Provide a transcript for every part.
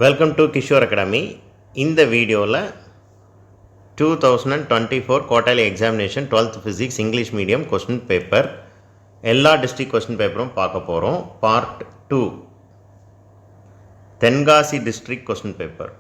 Welcome to Kishore academy. இந்த வீடியோவில் 2024 quarterly examination 12th physics English medium question paper எல்லா district question பேப்பரும் பார்க்க போகிறோம். Part 2 Tenkasi district question paper.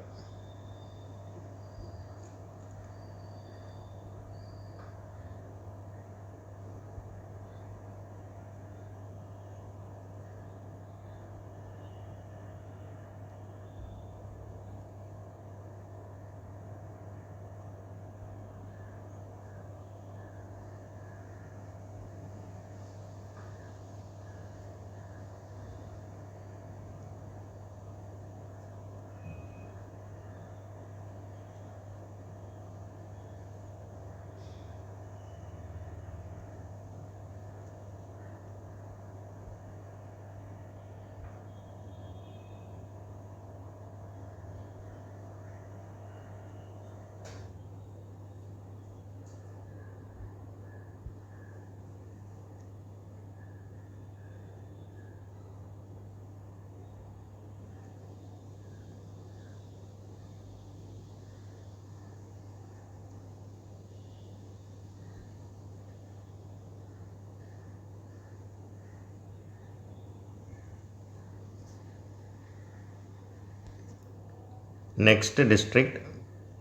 Next district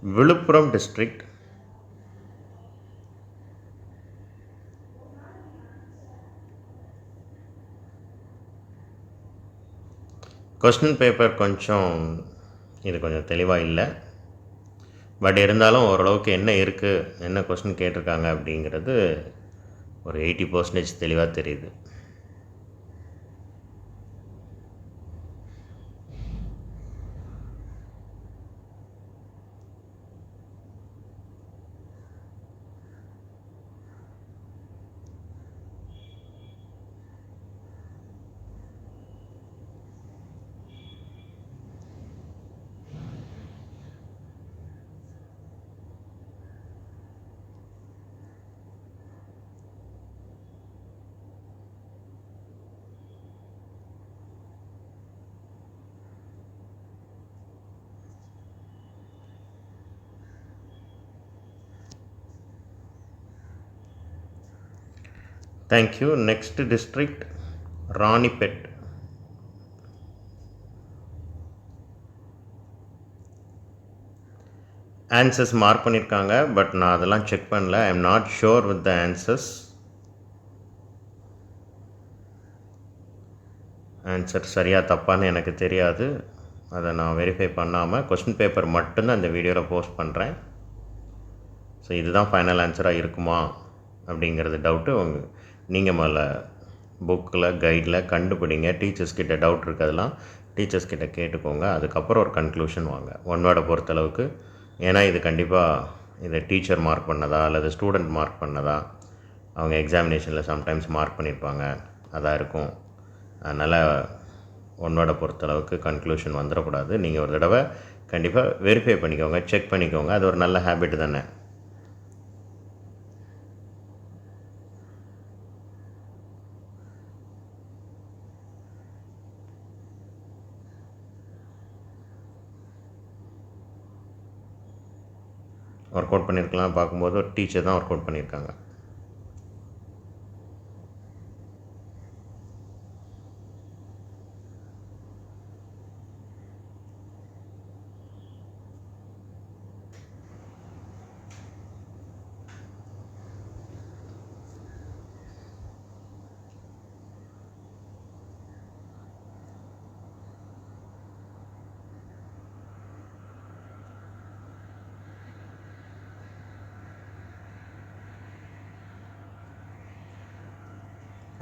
Villupuram district. Question paper இது கொஞ்சம் தெளிவாக இல்லை, பட் இருந்தாலும் ஓரளவுக்கு என்ன இருக்குது, என்ன கொஸ்டின் கேட்டிருக்காங்க அப்படிங்கிறது ஒரு 80% தெளிவாக தெரியுது. Thank you. Next district Ranipet. Answers mark பண்ணியிருக்காங்க, பட் நான் அதெல்லாம் செக் பண்ணல. I am not sure with the answers. Answer சரியாக தப்பான்னு எனக்கு தெரியாது, அதை நான் வெரிஃபை பண்ணாமல் கொஸ்டின் பேப்பர் மட்டும்தான் அந்த வீடியோவில் போஸ்ட் பண்ணுறேன். ஸோ இதுதான் ஃபைனல் ஆன்சராக இருக்குமா அப்படிங்கிறது டவுட்டு நீங்கள் முதல்ல புக்கில் கைடில் கண்டுபிடிங்க. டீச்சர்ஸ் கிட்ட டவுட் இருக்கிறதெல்லாம் டீச்சர்ஸ் கிட்ட கேட்டுக்கோங்க. அதுக்கப்புறம் ஒரு கன்க்ளூஷன் வாங்க ஒன் வேர்டை பொறுத்தளவுக்கு. ஏன்னா இது கண்டிப்பாக இதை டீச்சர் மார்க் பண்ணதா அல்லது ஸ்டூடெண்ட் மார்க் பண்ணதா, அவங்க எக்ஸாமினேஷனில் சம்டைம்ஸ் மார்க் பண்ணியிருப்பாங்க, அதாக இருக்கும். அதனால் ஒன் வேர்டை பொறுத்தளவுக்கு கன்க்ளூஷன் வந்துடக்கூடாது. நீங்கள் ஒரு தடவை கண்டிப்பாக வெரிஃபை பண்ணிக்கோங்க, செக் பண்ணிக்கோங்க. அது ஒரு நல்ல ஹேபிட் தானே. ஒர்க் அவுட் பண்ணியிருக்கலாம் பார்க்கும்போது ஒரு டீச்சர் தான் ஒர்க் அவுட் பண்ணியிருக்காங்க.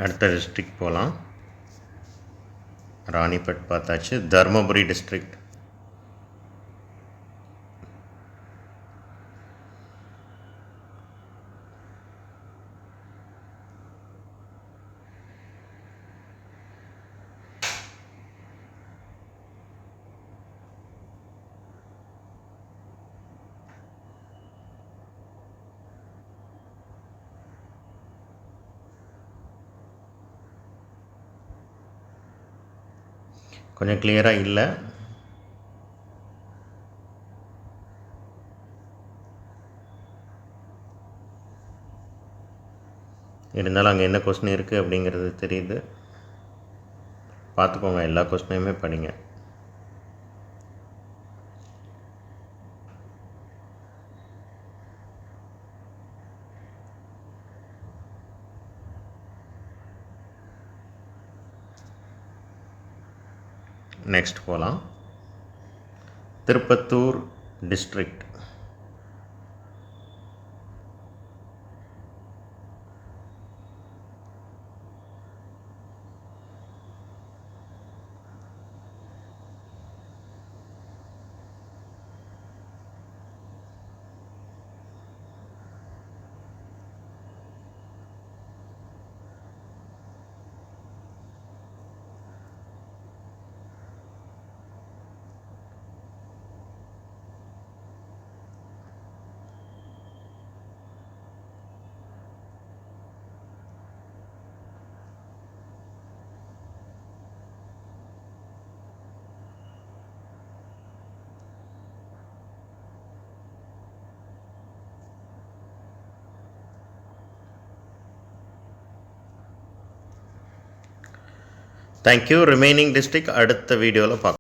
அடுத்த டிஸ்ட்ரிக்ட் போகலாம். ராணிப்பேட் பார்த்தாச்சு. தர்மபுரி டிஸ்ட்ரிக்ட். கொஞ்சம் கிளியராக இல்லை. இருந்தாலும் அங்கே என்ன கொஸ்டின் இருக்குது அப்படிங்கிறது தெரியுது. பார்த்துக்கோங்க, எல்லா கொஸ்டினையுமே படிங்க. நெக்ஸ்ட் போகலாம். Tirupattur district. Thank you. Remaining district அடுத்த வீடியோவில் பார்க்கலாம்.